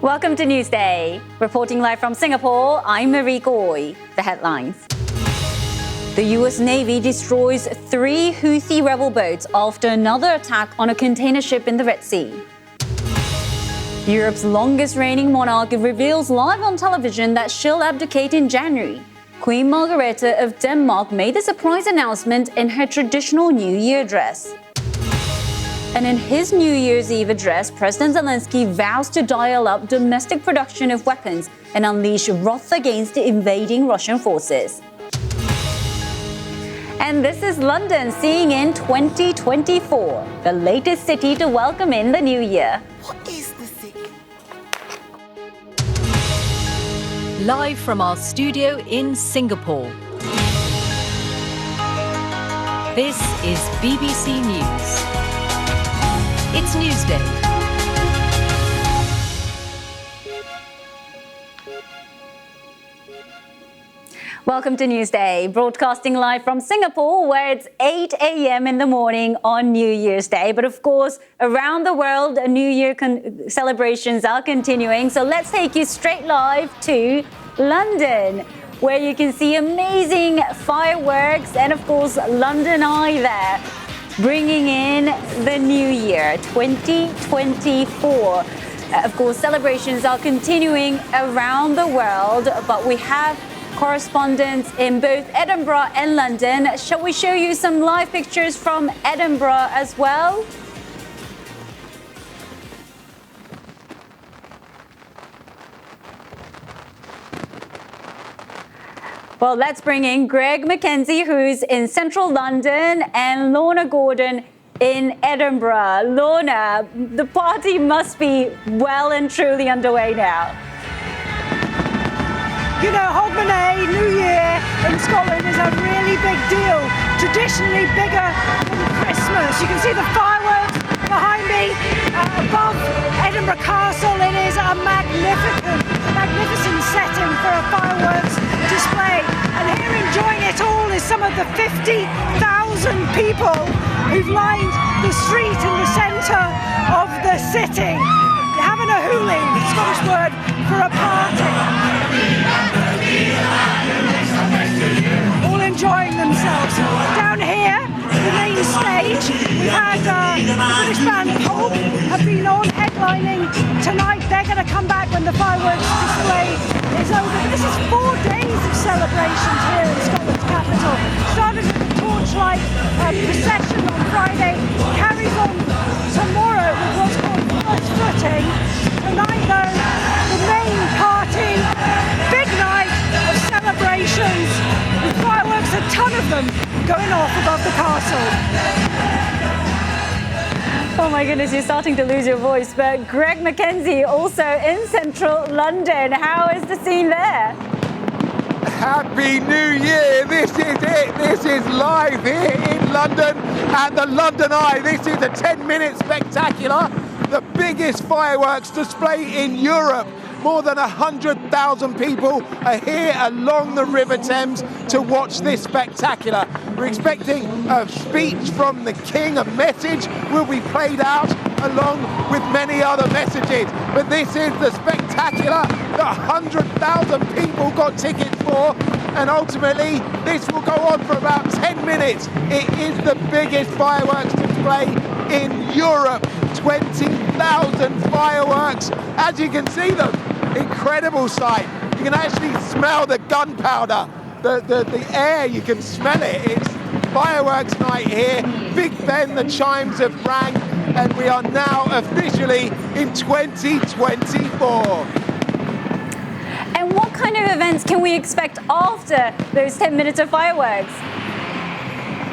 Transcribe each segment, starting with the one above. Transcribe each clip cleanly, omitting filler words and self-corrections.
Welcome to Newsday. Reporting live from Singapore, I'm Mariko Oi. The headlines. The US Navy destroys 3 Houthi rebel boats after another attack on a container ship in the Red Sea. Europe's longest reigning monarch reveals live on television that she'll abdicate in January. Queen Margrethe of Denmark made the surprise announcement in her traditional New Year address. And in his New Year's Eve address, President Zelensky vows to dial up domestic production of weapons and unleash wrath against the invading Russian forces. And this is London seeing in 2024, the latest city to welcome in the new year. What is the city? Live from our studio in Singapore. This is BBC News. It's Newsday. Welcome to Newsday, broadcasting live from Singapore, where it's 8 a.m. in the morning on New Year's Day. But of course, around the world, New Year celebrations are continuing. So let's take you straight live to London, where you can see amazing fireworks and, of course, London Eye there, bringing in the new year, 2024. Of course, celebrations are continuing around the world, but we have correspondents in both Edinburgh and London. Shall we show you some live pictures from Edinburgh as well? Well, let's bring in Greg Mackenzie, who's in central London, and Lorna Gordon in Edinburgh. Lorna, the party must be well and truly underway now. You know, Hogmanay, New Year in Scotland is a really big deal, traditionally bigger than Christmas. You can see the fireworks behind me above Edinburgh Castle. It is a magnificent setting for a fireworks display. And here enjoying it all is some of the 50,000 people who've lined the street in the centre of the city, having a hoolie, Scottish word for a party. All enjoying themselves. Down here, the main stage, we had the British band Hope have been on headlining tonight. They're going to come back when the fireworks display is over. This is 4 days of celebrations here in Scotland's capital. Started with the torchlight procession on Friday, carries on tomorrow with what's called first footing. Tonight though, the main party, big night of celebrations with fireworks, a ton of them going off above the castle. Oh my goodness, you're starting to lose your voice. But Greg Mackenzie, also in central London. How is the scene there? Happy New Year! This is it. This is live here in London at the London Eye. This is a 10-minute spectacular, the biggest fireworks display in Europe. More than 100,000 people are here along the River Thames to watch this spectacular. We're expecting a speech from the King, a message will be played out along with many other messages. But this is the spectacular that 100,000 people got tickets for, and ultimately this will go on for about 10 minutes. It is the biggest fireworks display in Europe. 20,000 fireworks, as you can see them. Incredible sight. You can actually smell the gunpowder, the air, you can smell it. It's fireworks night here. Big Ben, the chimes have rang, and we are now officially in 2024. And what kind of events can we expect after those 10 minutes of fireworks?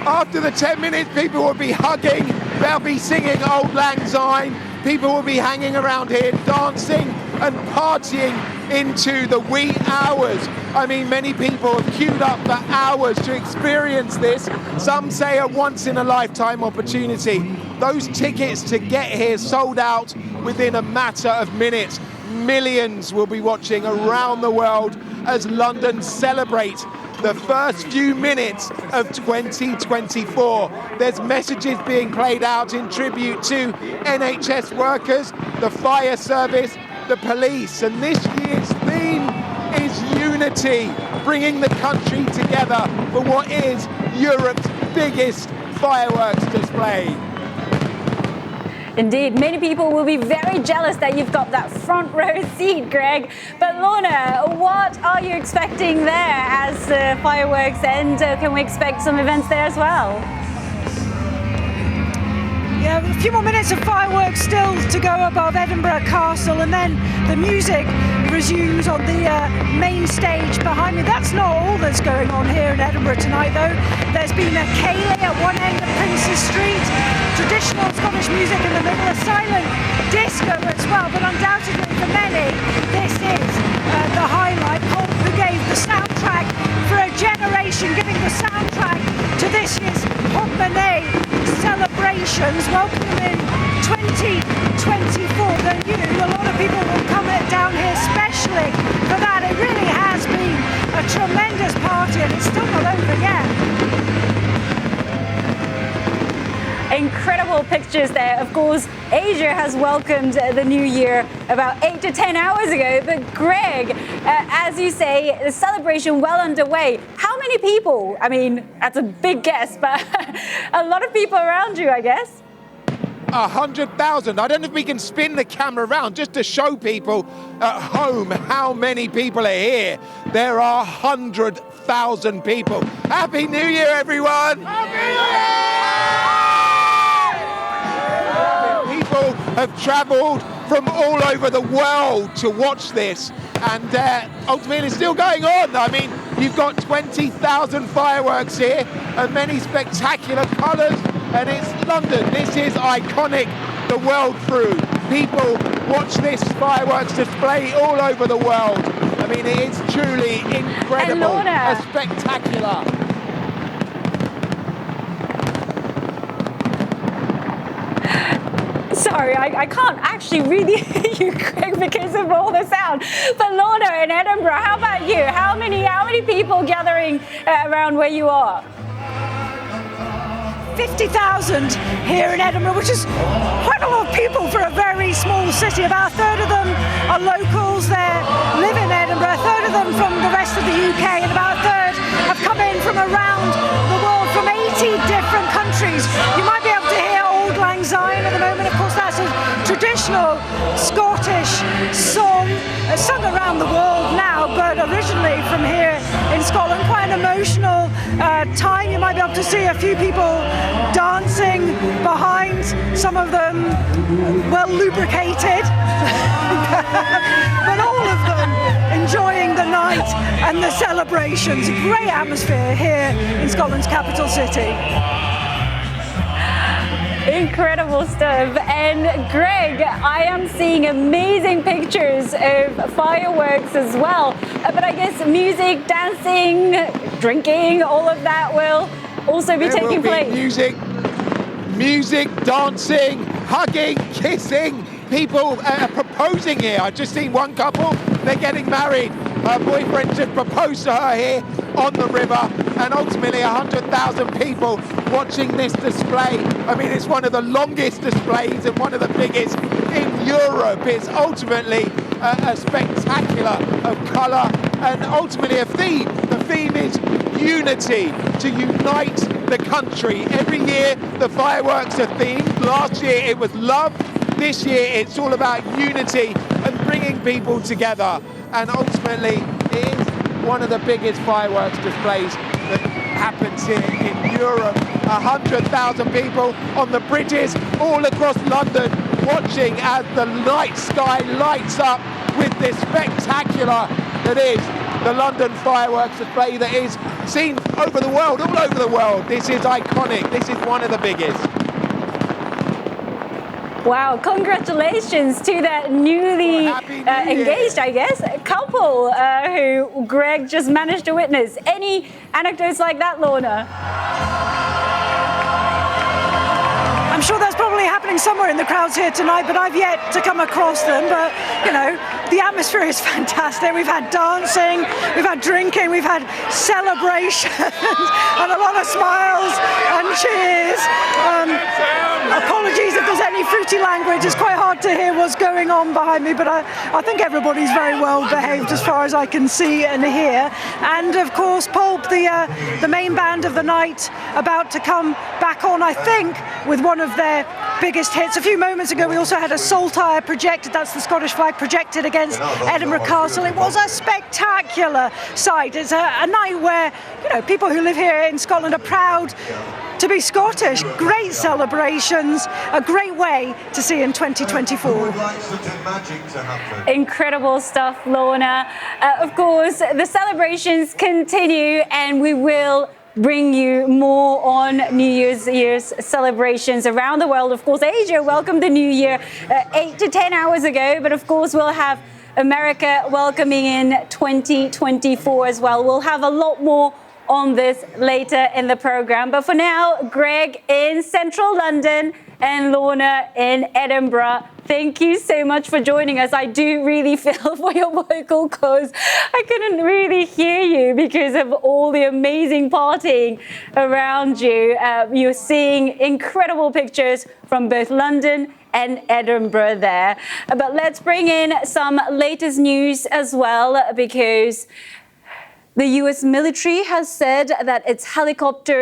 After the 10 minutes, people will be hugging, they'll be singing Auld Lang Syne, people will be hanging around here, dancing and partying into the wee hours. I mean, many people have queued up for hours to experience this. Some say a once-in-a-lifetime opportunity. Those tickets to get here sold out within a matter of minutes. Millions will be watching around the world as London celebrate the first few minutes of 2024. There's messages being played out in tribute to NHS workers, the fire service, the police. And this year's theme is unity, bringing the country together for what is Europe's biggest fireworks display. Indeed, many people will be very jealous that you've got that front row seat, Greg. But Lorna, what are you expecting there as fireworks end? Can we expect some events there as well? Yeah, a few more minutes of fireworks still to go above Edinburgh Castle, and then the music resumes on the main stage behind me. That's not all that's going on here in Edinburgh tonight, though. There's been a ceilidh at one end of Princes Street, traditional Scottish music in the middle, a silent disco as well, but undoubtedly for many, this is the highlight. Paul, who gave the soundtrack for a generation, giving the soundtrack to this year's Portmonnaie celebrations, welcome in 2024. They're new. A lot of people will come down here especially for that. It really has been a tremendous party, and it's still not over yet. Incredible pictures there. Of course, Asia has welcomed the new year about 8 to 10 hours ago. But Greg, as you say, the celebration well underway. How many people? I mean, that's a big guess, but a lot of people around you, I guess. 100,000. I don't know if we can spin the camera around just to show people at home how many people are here. There are 100,000 people. Happy New Year, everyone! Happy New Year! People have travelled from all over the world to watch this, and ultimately it's still going on. I mean, you've got 20,000 fireworks here and many spectacular colours, and it's London. This is iconic the world through. People watch this fireworks display all over the world. I mean, it is truly incredible and spectacular. Sorry, I can't actually really hear you, Greg, because of all the sound. But Lorna in Edinburgh, how about you? How many people gathering around where you are? 50,000 here in Edinburgh, which is quite a lot of people for a very small city. About a third of them are locals there, live in Edinburgh, a third of them from the rest of the UK, and about a third have come in from around the world, from 80 different countries. You might be able to hear Auld Lang Syne at the moment. Of course, that's a traditional Scottish song sung around the world now, but originally from here in Scotland. Quite an emotional time. You might be able to see a few people dancing behind, some of them well lubricated, but all of them enjoying the night and the celebrations. Great atmosphere here in Scotland's capital city. Incredible stuff. And Greg, I am seeing amazing pictures of fireworks as well. But I guess music, dancing, drinking, all of that will also be taking place. Music, dancing, hugging, kissing. People proposing here. I've just seen one couple, they're getting married. Her boyfriend just proposed to her here on the river, and ultimately 100,000 people watching this display. I mean, it's one of the longest displays and one of the biggest in Europe. It's ultimately a spectacular of colour and ultimately a theme. The theme is unity, to unite the country. Every year the fireworks are themed. Last year it was love. This year it's all about unity and bringing people together. And ultimately it is one of the biggest fireworks displays that happens here in Europe. 100,000 people on the bridges all across London watching as the night sky lights up with this spectacular that is the London fireworks display that is seen over the world, all over the world. This is iconic. This is one of the biggest. Wow, congratulations to that newly engaged, I guess, couple who Greg just managed to witness. Any anecdotes like that, Lorna? I'm sure that's probably happening somewhere in the crowds here tonight, but I've yet to come across them. But, you know, the atmosphere is fantastic. We've had dancing, we've had drinking, we've had celebrations, and a lot of smiles and cheers. Apologies if there's any fruity language. It's quite hard to hear what's going on behind me, but I think everybody's very well behaved as far as I can see and hear. And of course, Pulp, the main band of the night, about to come back on, I think, with one of their biggest hits. A few moments ago, we also had a saltire projected, that's the Scottish flag, projected against Edinburgh Castle. It was a spectacular sight. It's a night where, you know, people who live here in Scotland are proud to be Scottish. Great celebrations, a great way to see in 2024. Incredible stuff, Lorna. Of course, the celebrations continue, and we will bring you more on New Year's celebrations around the world. Of course, Asia welcomed the New Year 8 to 10 hours ago, but of course we'll have America welcoming in 2024 as well. We'll have a lot more on this later in the program. But for now, Greg in central London and Lorna in Edinburgh, thank you so much for joining us. I do really feel for your vocal cords. I couldn't really hear you because of all the amazing partying around you. You're seeing incredible pictures from both London and Edinburgh there. But let's bring in some latest news as well, because the US military has said that its helicopter